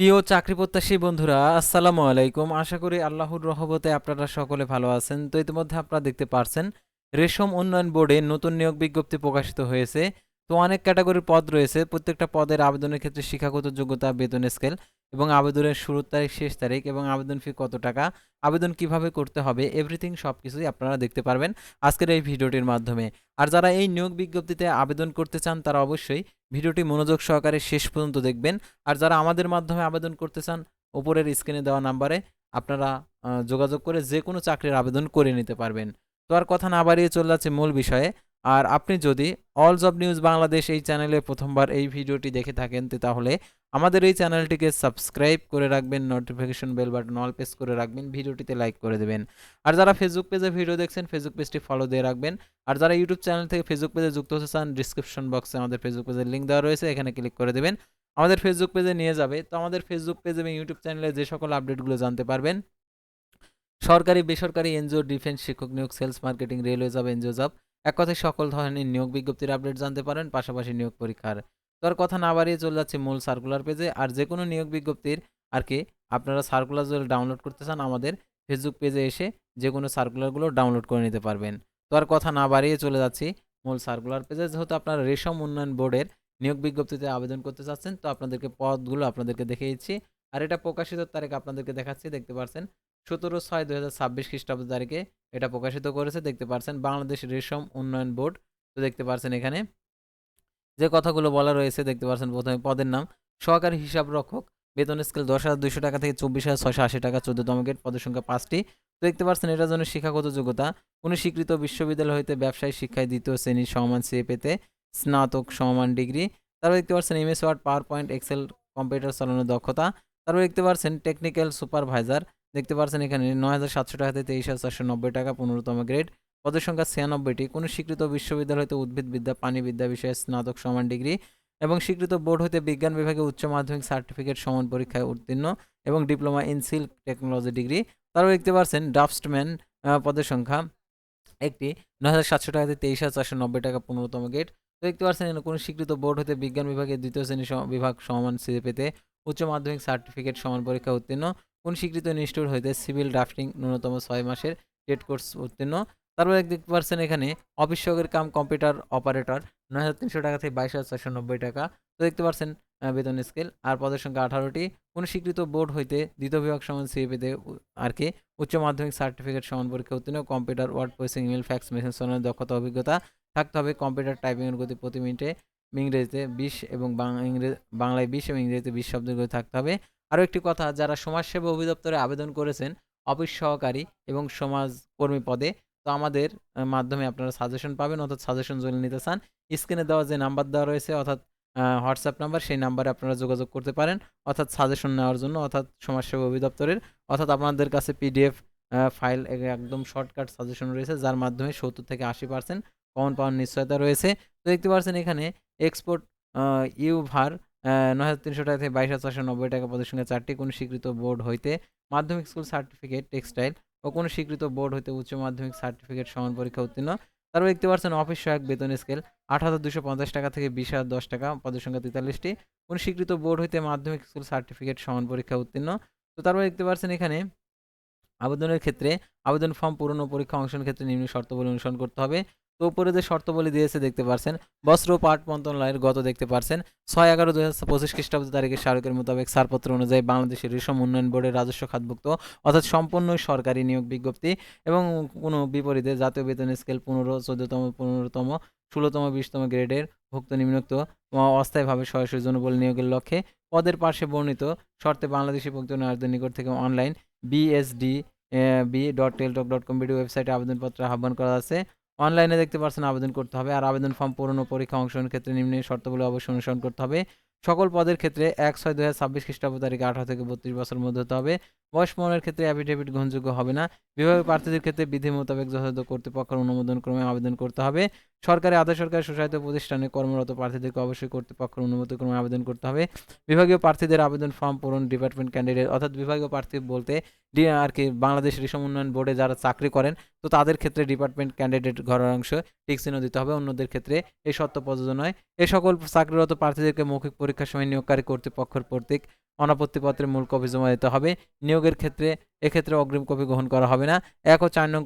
প্রিয় চাকরি প্রত্যাশী বন্ধুরা, আসসালামু আলাইকুম। আশা করি আল্লাহর রহমতে আপনারা সকলে ভালো আছেন। তো ইতিমধ্যে আপনারা দেখতে পারছেন রেশম উন্নয়ন বোর্ডে নতুন নিয়োগ বিজ্ঞপ্তি প্রকাশিত হয়েছে। তো অনেক ক্যাটাগরির পদ রয়েছে। প্রত্যেকটা পদের আবেদনের ক্ষেত্রে শিক্ষাগত যোগ্যতা, বেতন স্কেল এবং আবেদনের শুরুর তারিখ, শেষ তারিখ এবং আবেদন ফি কত টাকা, আবেদন কিভাবে করতে হবে, এভরিথিং সবকিছুই আপনারা দেখতে পারবেন আজকের এই ভিডিওটির মাধ্যমে। আর যারা এই নিয়োগ বিজ্ঞপ্তিতে আবেদন করতে চান তারা অবশ্যই ভিডিওটি মনোযোগ সহকারে শেষ পর্যন্ত দেখবেন। আর যারা আমাদের মাধ্যমে আবেদন করতে চান, উপরের স্ক্রিনে দেওয়া নাম্বারে আপনারা যোগাযোগ করে যে কোনো চাকরির আবেদন করে নিতে পারবেন। তো আর কথা না বাড়িয়ে চলে যাচ্ছে মূল বিষয়ে। আর আপনি যদি অল জব নিউজ বাংলাদেশ এই চ্যানেলে প্রথমবার এই ভিডিওটি দেখে থাকেন তাহলে আমাদের এই চ্যানেলটিকে সাবস্ক্রাইব করে রাখবেন, নোটিফিকেশন বেল বাটন অল প্রেস করে রাখবেন, ভিডিওটিতে লাইক করে দেবেন। আর যারা ফেসবুক পেজে ভিডিও দেখছেন ফেসবুক পেজটি ফলো দিয়ে রাখবেন। আর যারা ইউটিউব চ্যানেল থেকে ফেসবুক পেজে যুক্ত হতে চান, ডিসক্রিপশন বক্সে আমাদের ফেসবুক পেজের লিঙ্ক দেওয়া রয়েছে, এখানে ক্লিক করে দেবেন, আমাদের ফেসবুক পেজে নিয়ে যাবে। তো আমাদের ফেসবুক পেজ এবং ইউটিউব চ্যানেলে যে সকল আপডেটগুলো জানতে পারবেন, সরকারি বেসরকারি এনজিও, ডিফেন্স, শিক্ষক নিয়োগ, sales, marketing, railway job, NGO job, এক কথায় সকল ধরনের নিয়োগ বিজ্ঞপ্তির আপডেট জানতে পারেন, পাশাপাশি নিয়োগ পরীক্ষার। তো আর কথা না বাড়িয়ে চলে যাচ্ছে মূল সার্কুলার পেজে। আর যে কোনো নিয়োগ বিজ্ঞপ্তির আর কি আপনারা সার্কুলার যদি ডাউনলোড করতে চান, আমাদের ফেসবুক পেজে এসে যে কোনো সার্কুলারগুলো ডাউনলোড করে নিতে পারবেন। তো আর কথা না বাড়িয়ে চলে যাচ্ছি মূল সার্কুলার পেজে। যেহেতু আপনারা রেশম উন্নয়ন বোর্ডের নিয়োগ বিজ্ঞপ্তিতে আবেদন করতে চাচ্ছেন, তো আপনাদেরকে পদগুলো আপনাদেরকে দেখে দিচ্ছি। আর এটা প্রকাশিত তারিখ আপনাদেরকে দেখাচ্ছি, দেখতে পাচ্ছেন 17/6/2026 খ্রিস্টাব্দ তারিখে এটা প্রকাশিত করেছে, দেখতে পাচ্ছেন বাংলাদেশ রেশম উন্নয়ন বোর্ড। তো দেখতে পাচ্ছেন এখানে যে কথাগুলো বলা রয়েছে, দেখতে পাচ্ছেন প্রথমে পদের নাম সহকারী হিসাব রক্ষক, বেতন স্কেল 10,200 টাকা থেকে 24,680 টাকা, 14তম গ্রেড, পদের সংখ্যা 5টি। তো দেখতে পাচ্ছেন এটার জন্য শিক্ষাগত যোগ্যতা কোনো স্বীকৃত বিশ্ববিদ্যালয় হইতে ব্যবসায়িক শিক্ষায় দ্বিতীয় শ্রেণীর সমমান সিএ পেতে স্নাতক সমমান ডিগ্রি। তারপর দেখতে পাচ্ছেন MS Word, power point, Excel, computer চালানোর দক্ষতা। তারপর দেখতে পাচ্ছেন টেকনিক্যাল সুপারভাইজার, দেখতে পাচ্ছেন এখানে 9,700 টাকা থেকে 23,490 টাকা, 15তম গ্রেড, পদের সংখ্যা 96টি, কোনো স্বীকৃত বিশ্ববিদ্যালয় হতে উদ্ভিদবিদ্যা, প্রাণীবিদ্যা বিষয়ে স্নাতক সমান ডিগ্রি এবং স্বীকৃত বোর্ড হতে বিজ্ঞান বিভাগে উচ্চ মাধ্যমিক সার্টিফিকেট সমান পরীক্ষায় উত্তীর্ণ এবং diploma in silk technology degree. তারপর দেখতে পাচ্ছেন ড্রাফটসম্যান, পদের সংখ্যা একটি, 9,700 টাকা থেকে 23,490 টাকা, 15তম গ্রেড। তো দেখতে পাচ্ছেন কোনো স্বীকৃত বোর্ড হতে বিজ্ঞান বিভাগে দ্বিতীয় শ্রেণী বিভাগ সমান সিএ পেতে উচ্চ মাধ্যমিক সার্টিফিকেট সমান পরীক্ষা উত্তীর্ণ, কোন স্বীকৃত ইনস্টিটিউট হইতে সিভিল ড্রাফটিং ন্যূনতম 6 মাসের টেট কোর্স উত্তীর্ণ। তারপরে দেখতে পাচ্ছেন এখানে অফিস সহকারী কাম কম্পিউটার অপারেটর, 9,300 টাকা থেকে 22,490 টাকা। তো দেখতে পাচ্ছেন বেতন স্কেল। আর পদের সংখ্যা 18টি, কোন স্বীকৃত বোর্ড হইতে দ্বিতীয় বিভাগ সমান সিএ পেতে আর কি উচ্চ মাধ্যমিক সার্টিফিকেট সমান পরীক্ষা উত্তীর্ণ, computer, word processing, email, fax machine চালানোর দক্ষতা অভিজ্ঞতা থাকতে হবে, কম্পিউটার টাইপিংয়ের গতি প্রতি মিনিটে ইংরেজিতে 20 এবং বাংলায় 20 এবং ইংরেজিতে 20 শব্দের গতি থাকতে হবে। আরও একটি কথা, যারা সমাজসেবা অধিদপ্তরে আবেদন করেছেন অফিস সহকারী এবং সমাজকর্মী পদে, তো আমাদের মাধ্যমে আপনারা সাজেশন পাবেন, অর্থাৎ সাজেশন যদি নিতে চান স্ক্রিনে দেওয়া যে নাম্বার দেওয়া রয়েছে, অর্থাৎ হোয়াটসঅ্যাপ নাম্বার, সেই নাম্বারে আপনারা যোগাযোগ করতে পারেন, অর্থাৎ সাজেশন নেওয়ার জন্য, অর্থাৎ সমাজসেবা অধিদপ্তরের, অর্থাৎ আপনাদের কাছে পিডিএফ ফাইল একদম শর্টকাট সাজেশন রয়েছে, যার মাধ্যমে 70 থেকে 80% কমন পাওয়ার নিশ্চয়তা রয়েছে। তো দেখতে পাচ্ছেন এখানে এক্সপোর্ট ইউভার 9,300 টাকা থেকে 22,490 টাকা, পদের সংখ্যা 4টি, কোনো স্বীকৃত বোর্ড হইতে মাধ্যমিক স্কুল সার্টিফিকেট টেক্সটাইল ও কোনো স্বীকৃত বোর্ড হইতে উচ্চ মাধ্যমিক সার্টিফিকেট সমান পরীক্ষা উত্তীর্ণ। তারপর দেখতে পাচ্ছেন অফিস সহায়ক বেতন স্কেল 8,250 টাকা থেকে 20,010 টাকা, পদের সংখ্যা 43টি, কোনো স্বীকৃত বোর্ড হইতে মাধ্যমিক স্কুল সার্টিফিকেট সমান পরীক্ষা উত্তীর্ণ। তো তারপর দেখতে পাচ্ছেন এখানে আবেদনের ক্ষেত্রে আবেদন ফর্ম পূরণ ও পরীক্ষা অংশের ক্ষেত্রে নিম্ন শর্তাবলী অনুসরণ করতে হবে। তো উপরে যে শর্তাবলী দিয়েছে দেখতে পাচ্ছেন, বস্ত্র ও পাট মন্ত্রণালয়ের গত দেখতে পাচ্ছেন 6/11/2025 খ্রিস্টাব্দ তারিখে স্মারকের মোতাবেক ছাড়পত্র অনুযায়ী বাংলাদেশের রেশম উন্নয়ন বোর্ডের রাজস্ব খাতভুক্ত অর্থাৎ সম্পূর্ণ সরকারি নিয়োগ বিজ্ঞপ্তি এবং কোনো বিপরীতে জাতীয় বেতন স্কেল 15, 14তম, 15তম, 16তম, 20তম গ্রেডের ভুক্ত নিম্নোক্ত অস্থায়ীভাবে সরাসরি জনবল নিয়োগের লক্ষ্যে পদের পার্শ্বে বর্ণিত শর্তে বাংলাদেশি ভুক্তনারীদের নিকট থেকে অনলাইন বিএসডি b.টেলটক.com ভিডিও ওয়েবসাইটে আবেদনপত্র আহ্বান করা আছে। অনলাইনে দেখতে পাচ্ছেন আবেদন করতে হবে। আর আবেদন ফর্ম পূরণ ও পরীক্ষা অংশগ্রহণের ক্ষেত্রে নিম্ন শর্তাবলী অবশ্যই অনুসরণ করতে হবে। সকল পদের ক্ষেত্রে 1/6/2026 খ্রিস্টাব্দ তারিখে 18 থেকে 32 বছর মধ্যে হতে হবে। বয়স প্রমাণের ক্ষেত্রে অ্যাফিডেভিট গ্রহণযোগ্য হবে না। বিভাগীয় প্রার্থীদের ক্ষেত্রে বিধি মোতাবেক যথাযথ কর্তৃপক্ষের অনুমোদন ক্রমে আবেদন করতে হবে। সরকারি, আধা সরকারি, স্বশাসিত প্রতিষ্ঠানে কর্মরত প্রার্থীদেরকে অবশ্যই কর্তৃপক্ষের অনুমতি ক্রমে আবেদন করতে হবে। বিভাগীয় প্রার্থীদের আবেদন ফর্ম পূরণ ডিপার্টমেন্ট ক্যান্ডিডেট, অর্থাৎ বিভাগীয় প্রার্থী বলতে আর কি বাংলাদেশ রেশম উন্নয়ন বোর্ডে যারা চাকরি করেন, তো তাদের ক্ষেত্রে ডিপার্টমেন্ট ক্যান্ডিডেট ঘরের অংশ টিক চিহ্ন দিতে হবে, অন্যদের ক্ষেত্রে এই শর্ত প্রযোজ্য নয়। এই সকল চাকরিরত প্রার্থীদেরকে মৌখিক পরীক্ষার সময় নিয়োগকারী কর্তৃপক্ষের কর্তৃক অনাপত্তিপত্রের মূল কপি জমা দিতে হবে। নিয়োগের ক্ষেত্রে এক্ষেত্রে অগ্রিম কপি গ্রহণ করা হবে না। ১ ও ৪ নং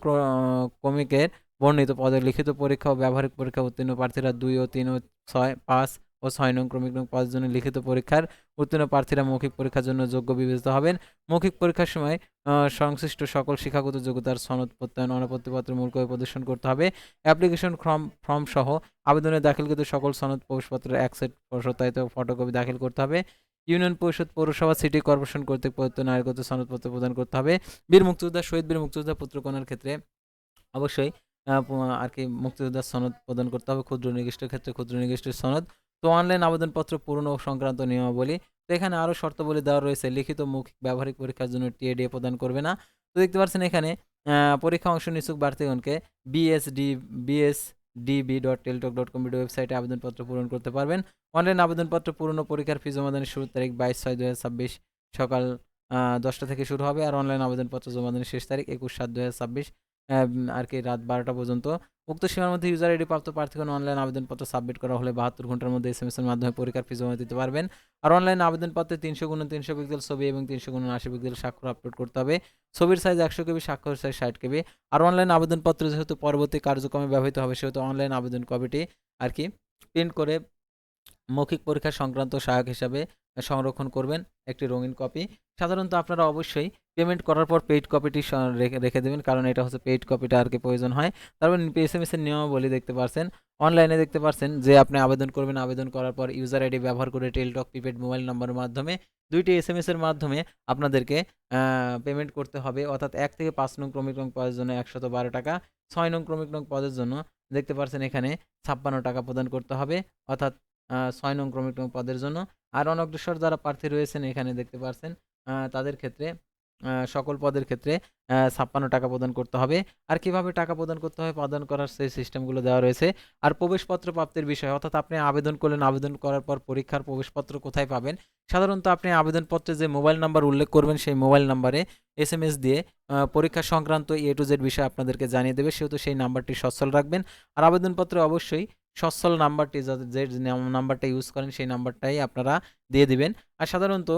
ক্রমিকের বর্ণিত পদের লিখিত পরীক্ষা ও ব্যবহারিক পরীক্ষা উত্তীর্ণ প্রার্থীরা ২ ও ৩ ও ৬, ৫ ও ৬ নং ক্রমিক পদের জন্য লিখিত পরীক্ষার উত্তীর্ণ প্রার্থীরা মৌখিক পরীক্ষার জন্য যোগ্য বিবেচিত হবেন। মৌখিক পরীক্ষার সময় সংশ্লিষ্ট সকল শিক্ষাগত যোগ্যতার সনদ প্রত্যয়ন অনাপত্তিপত্রের মূল কপি প্রদর্শন করতে হবে। অ্যাপ্লিকেশন ফর্ম সহ আবেদনে দাখিলকৃত সকল সনদ প্রবেশপত্রের এক সেট সত্যায়িত ফটোকপি দাখিল করতে হবে। ইউনিয়ন পরিষদ, পৌরসভা, সিটি কর্পোরেশন কর্তৃক প্রদত্ত নাগরিকত্ব সনদপত্র প্রদান করতে হবে। বীর মুক্তিযোদ্ধা, শহীদ বীর মুক্তিযোদ্ধা পুত্রকন্যার ক্ষেত্রে অবশ্যই আর কি মুক্তিযোদ্ধার সনদ প্রদান করতে হবে। ক্ষুদ্র নির্দিষ্টের ক্ষেত্রে ক্ষুদ্র নির্দিষ্টের সনদ। তো অনলাইন আবেদনপত্র পূরণ ও সংক্রান্ত নিয়মাবলী। তো এখানে আরও শর্তাবলী দেওয়া রয়েছে। লিখিত, মৌখিক, ব্যবহারিক পরীক্ষার জন্য টিএডিএ প্রদান করবে না। তো দেখতে পাচ্ছেন এখানে পরীক্ষা অংশ নিচ্ছুক প্রার্থীগণকে bsdb.teltok.com ওয়েবসাইটে আবেদনপত্র পূরণ করতে পারবেন। অনলাইন আবেদনপত্র পূরণ ও পরীক্ষার ফি জমাদানের শুরুর তারিখ 22/6/2026 সকাল 10টা থেকে শুরু হবে। আর অনলাইন আবেদনপত্র জমাদানের শেষ তারিখ 21/7/2026 আর কি রাত 12টা পর্যন্ত। উক্ত সীমার মধ্যে ইউজার আইডি প্রাপ্ত প্রার্থীগণ অনলাইন আবেদনপত্র সাবমিট করা হলে 72 ঘন্টার মধ্যে এসএমএস এর মাধ্যমে পরীক্ষার ফি জমা দিতে পারবেন। আর অনলাইন আবেদনপত্রে 300x300 পিক্সেল ছবি এবং 300x80 পিক্সেল স্বাক্ষর আপলোড করতে হবে। ছবির সাইজ 100 কেবি, স্বাক্ষরের সাইজ 60 কেবি। আর অনলাইন আবেদনপত্র যেহেতু পরবর্তী কার্যক্রমে ব্যবহৃত হবে সেহেতু অনলাইন আবেদন কপিটি আর কি প্রিন্ট করে মৌখিক পরীক্ষা সংক্রান্ত সহায়ক হিসাবে সংরক্ষণ করবেন একটি রঙিন কপি। সাধারণত আপনারা অবশ্যই পেমেন্ট করার পর পেইড কপিটি রেখে দেবেন, কারণ এটা হচ্ছে পেইড কপিটা আর কি প্রয়োজন হয়। তারপর এসএমএস এর নিয়মাবলী দেখতে পাচ্ছেন। অনলাইনে দেখতে পাচ্ছেন যে আপনি আবেদন করবেন, আবেদন করার পর ইউজার আইডি ব্যবহার করে টেলটক প্রিপেড মোবাইল নম্বরের মাধ্যমে 2টি এসএমএস এর মাধ্যমে আপনাদেরকে পেমেন্ট করতে হবে। অর্থাৎ 1 থেকে 5 নং ক্রমিক নং পদের জন্য 112 টাকা, 6 নং ক্রমিক নং পদের জন্য দেখতে পাচ্ছেন এখানে 56 টাকা প্রদান করতে হবে। অর্থাৎ 6 নং ক্রমিক নং পদের জন্য। আর অনগ্রসর যারা প্রার্থী রয়েছেন এখানে দেখতে পাচ্ছেন তাদের ক্ষেত্রে সকল পদের ক্ষেত্রে 56 টাকা প্রদান করতে হবে। আর কিভাবে টাকা প্রদান করতে হবে, প্রদান করার সেই সিস্টেমগুলো দেওয়া রয়েছে। আর প্রবেশপত্র প্রাপ্তির বিষয়, অর্থাৎ আপনি আবেদন করলেন, আবেদন করার পর পরীক্ষার প্রবেশপত্র কোথায় পাবেন? সাধারণত আপনি আবেদনপত্রে যে মোবাইল নাম্বার উল্লেখ করবেন সেই মোবাইল নাম্বারে এসএমএস দিয়ে পরীক্ষা সংক্রান্ত A to Z বিষয় আপনাদেরকে জানিয়ে দেবে, সেহেতু সেই নাম্বারটি সচ্ছল রাখবেন। আর আবেদনপত্রে অবশ্যই সচ্ছল নাম্বারটি, যে নাম্বারটা ইউজ করেন সেই নাম্বারটাই আপনারা দিয়ে দিবেন। আর সাধারণত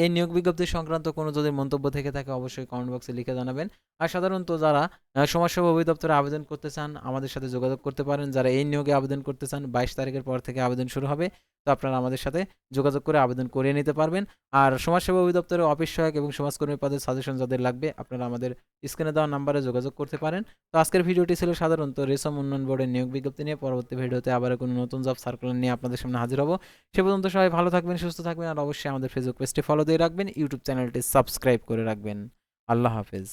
এই নিয়োগ বিজ্ঞপ্তি সংক্রান্ত কোনো যদি মন্তব্য থেকে থাকে অবশ্যই কমেন্ট বক্সে লিখে জানাবেন। আর সাধারণত যারা সমাজসেবা অধিদপ্তরে আবেদন করতে চান আমাদের সাথে যোগাযোগ করতে পারেন। যারা এই নিয়োগে আবেদন করতে চান 22 তারিখের পর থেকে আবেদন শুরু হবে, তো আপনারা আমাদের সাথে যোগাযোগ করে আবেদন করিয়ে নিতে পারবেন। আর সমাজসেবা অধিদপ্তরে অফিস সহায়ক এবং সমাজকর্মী পদের সাজেশন যাদের লাগবে আপনারা আমাদের স্ক্রিনে দেওয়া নাম্বারে যোগাযোগ করতে পারেন। তো আজকের ভিডিওটি ছিল সাধারণত রেশম উন্নয়ন বোর্ডের নিয়োগ বিজ্ঞপ্তি নিয়ে। পরবর্তী ভিডিওতে আবার কোনো নতুন জব সার্কুলার নিয়ে আপনাদের সামনে হাজির হব। সে পর্যন্ত সবাই ভালো থাকবেন, সুস্থ থাকবেন। আর অবশ্যই আমাদের ফেসবুক পেজটি ফলো দিয়ে রাখবেন, ইউটিউব চ্যানেলটি সাবস্ক্রাইব করে রাখবেন। আল্লাহ হাফেজ।